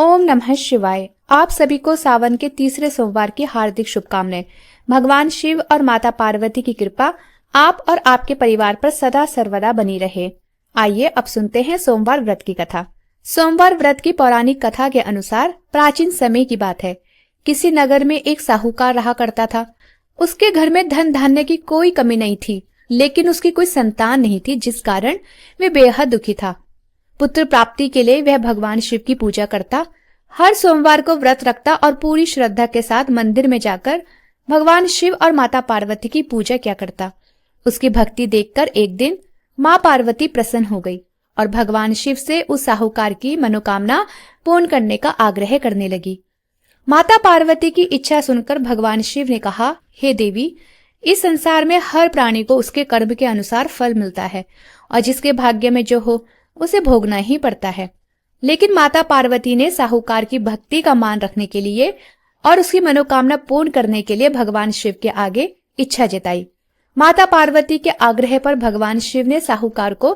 ओम नमः शिवाय। आप सभी को सावन के तीसरे सोमवार की हार्दिक शुभकामनाएं। भगवान शिव और माता पार्वती की कृपा आप और आपके परिवार पर सदा सर्वदा बनी रहे। आइए अब सुनते हैं सोमवार व्रत की कथा। सोमवार व्रत की पौराणिक कथा के अनुसार प्राचीन समय की बात है। किसी नगर में एक साहूकार रहा करता था। उसके घर में धन धान्य की कोई कमी नहीं थी, लेकिन उसकी कोई संतान नहीं थी, जिस कारण वे बेहद दुखी था। पुत्र प्राप्ति के लिए वह भगवान शिव की पूजा करता, हर सोमवार को व्रत रखता और पूरी श्रद्धा के साथ मंदिर में जाकर भगवान शिव और माता पार्वती की पूजा किया करता। उसकी भक्ति देखकर एक दिन मां पार्वती प्रसन्न हो गई और भगवान शिव से उस साहूकार की मनोकामना पूर्ण करने का आग्रह करने लगी। माता पार्वती की इच्छा सुनकर भगवान शिव ने कहा, हे देवी, इस संसार में हर प्राणी को उसके कर्म के अनुसार फल मिलता है और जिसके भाग्य में जो हो उसे भोगना ही पड़ता है। लेकिन माता पार्वती ने साहूकार की भक्ति का मान रखने के लिए और उसकी मनोकामना पूर्ण करने के लिए भगवान शिव के आगे इच्छा जताई। माता पार्वती के आग्रह पर भगवान शिव ने साहूकार को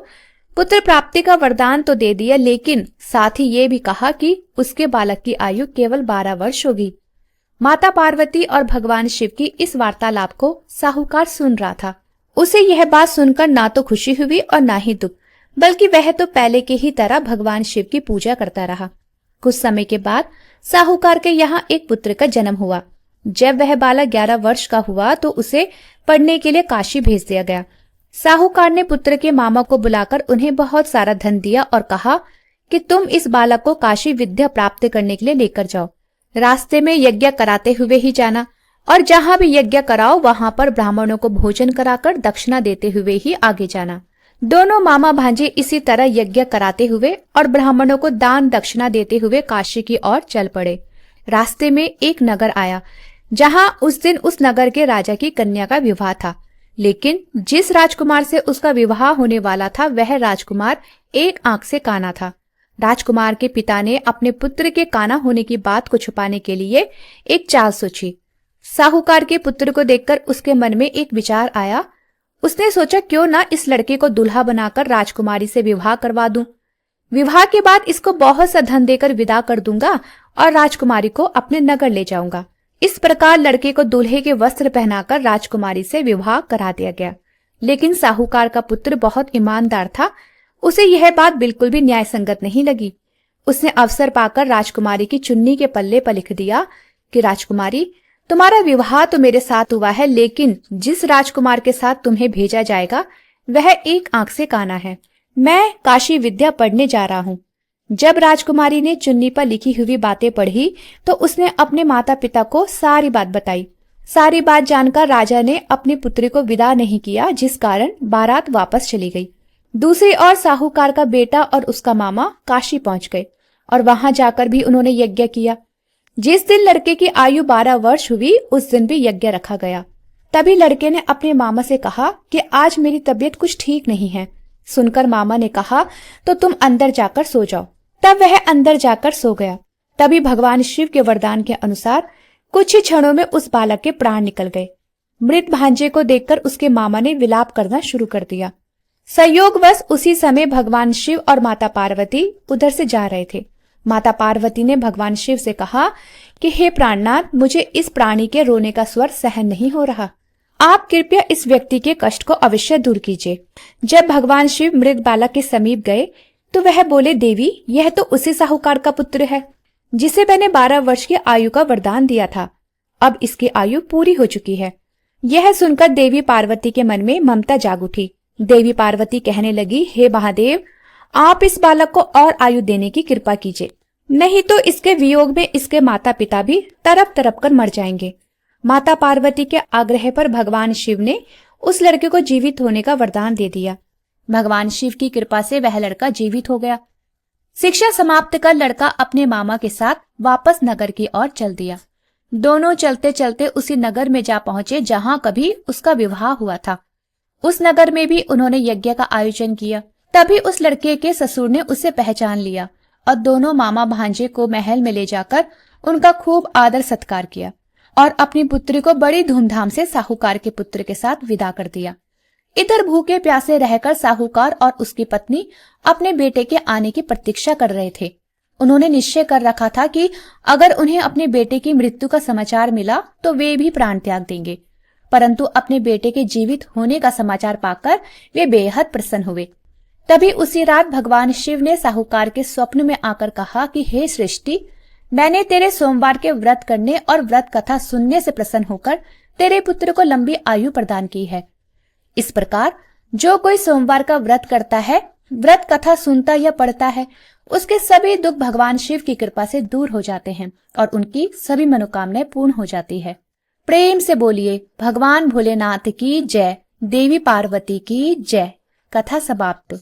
पुत्र प्राप्ति का वरदान तो दे दिया, लेकिन साथ ही ये भी कहा कि उसके बालक की आयु केवल 12 वर्ष होगी। माता पार्वती और भगवान शिव की इस वार्तालाप को साहूकार सुन रहा था। उसे यह बात सुनकर ना तो खुशी हुई और ना ही दुख, बल्कि वह तो पहले की ही तरह भगवान शिव की पूजा करता रहा। कुछ समय के बाद साहूकार के यहाँ एक पुत्र का जन्म हुआ। जब वह बालक 11 वर्ष का हुआ तो उसे पढ़ने के लिए काशी भेज दिया गया। साहूकार ने पुत्र के मामा को बुलाकर उन्हें बहुत सारा धन दिया और कहा कि तुम इस बालक को काशी विद्या प्राप्त करने के लिए लेकर जाओ। रास्ते में यज्ञ कराते हुए ही जाना और जहां भी यज्ञ कराओ वहां पर ब्राह्मणों को भोजन कराकर दक्षिणा देते हुए ही आगे जाना। दोनों मामा भांजे इसी तरह यज्ञ कराते हुए और ब्राह्मणों को दान दक्षिणा देते हुए काशी की ओर चल पड़े। रास्ते में एक नगर आया जहां उस दिन उस नगर के राजा की कन्या का विवाह था, लेकिन जिस राजकुमार से उसका विवाह होने वाला था वह राजकुमार एक आंख से काना था। राजकुमार के पिता ने अपने पुत्र के काना होने की बात को छुपाने के लिए एक चाल सोची। साहूकार के पुत्र को देखकर उसके मन में एक विचार आया। उसने सोचा, क्यों ना इस लड़के को दुल्हा बनाकर राजकुमारी से विवाह करवा दूं। विवाह के बाद इसको बहुत सा धन देकर विदा कर दूंगा और राजकुमारी को अपने नगर ले जाऊंगा। इस प्रकार लड़के को दूल्हे के वस्त्र पहनाकर राजकुमारी से विवाह करा दिया गया। लेकिन साहूकार का पुत्र बहुत ईमानदार था। उसे यह बात बिल्कुल भी न्याय संगत नहीं लगी। उसने अवसर पाकर राजकुमारी की चुन्नी के पल्ले पर लिख दिया कि राजकुमारी, तुम्हारा विवाह तो मेरे साथ हुआ है, लेकिन जिस राजकुमार के साथ तुम्हें भेजा जाएगा वह एक आंख से काना है। मैं काशी विद्या पढ़ने जा रहा हूँ। जब राजकुमारी ने चुन्नी पर लिखी हुई बातें पढ़ी तो उसने अपने माता पिता को सारी बात बताई। सारी बात जानकर राजा ने अपने पुत्री को विदा नहीं किया, जिस कारण बारात वापस चली गई। दूसरी ओर साहूकार का बेटा और उसका मामा काशी पहुंच गए और वहां जाकर भी उन्होंने यज्ञ किया। जिस दिन लड़के की आयु 12 वर्ष हुई उस दिन भी यज्ञ रखा गया। तभी लड़के ने अपने मामा से कहा कि आज मेरी तबीयत कुछ ठीक नहीं है। सुनकर मामा ने कहा, तो तुम अंदर जाकर सो जाओ। तब वह अंदर जाकर सो गया। तभी भगवान शिव के वरदान के अनुसार कुछ ही क्षणों में उस बालक के प्राण निकल गए। मृत भांजे को देखकर उसके मामा ने विलाप करना शुरू कर दिया। संयोगवश उसी समय भगवान शिव और माता पार्वती उधर से जा रहे थे। माता पार्वती ने भगवान शिव से कहा कि हे प्राणनाथ, मुझे इस प्राणी के रोने का स्वर सहन नहीं हो रहा। आप कृपया इस व्यक्ति के कष्ट को अवश्य दूर कीजिए। जब भगवान शिव मृत बालक के समीप गए तो वह बोले, देवी, यह तो उसी साहूकार का पुत्र है जिसे मैंने 12 वर्ष की आयु का वरदान दिया था। अब इसकी आयु पूरी हो चुकी है। यह सुनकर देवी पार्वती के मन में ममता जाग उठी। देवी पार्वती कहने लगी, हे महादेव, आप इस बालक को और आयु देने की कृपा कीजिए, नहीं तो इसके वियोग में इसके माता पिता भी तड़प तड़प कर मर जाएंगे। माता पार्वती के आग्रह पर भगवान शिव ने उस लड़के को जीवित होने का वरदान दे दिया। भगवान शिव की कृपा से वह लड़का जीवित हो गया। शिक्षा समाप्त कर लड़का अपने मामा के साथ वापस नगर की ओर चल दिया। दोनों चलते चलते उसी नगर में जा पहुंचे जहां कभी उसका विवाह हुआ था। उस नगर में भी उन्होंने यज्ञ का आयोजन किया। तभी उस लड़के के ससुर ने उसे पहचान लिया और दोनों मामा भांजे को महल में ले जाकर उनका खूब आदर सत्कार किया और अपनी पुत्री को बड़ी धूमधाम से साहूकार के पुत्र के साथ विदा कर दिया। इधर भूखे प्यासे रहकर साहूकार और उसकी पत्नी अपने बेटे के आने की प्रतीक्षा कर रहे थे। उन्होंने निश्चय कर रखा था कि अगर उन्हें अपने बेटे की मृत्यु का समाचार मिला तो वे भी प्राण त्याग देंगे, परंतु अपने बेटे के जीवित होने का समाचार पाकर वे बेहद प्रसन्न हुए। तभी उसी रात भगवान शिव ने साहूकार के स्वप्न में आकर कहा कि हे सृष्टि, मैंने तेरे सोमवार के व्रत करने और व्रत कथा सुनने से प्रसन्न होकर तेरे पुत्र को लंबी आयु प्रदान की है। इस प्रकार जो कोई सोमवार का व्रत करता है, व्रत कथा सुनता या पढ़ता है, उसके सभी दुख भगवान शिव की कृपा से दूर हो जाते हैं और उनकी सभी मनोकामनाएं पूर्ण हो जाती है। प्रेम से बोलिए भगवान भोलेनाथ की जय, देवी पार्वती की जय। कथा समाप्त।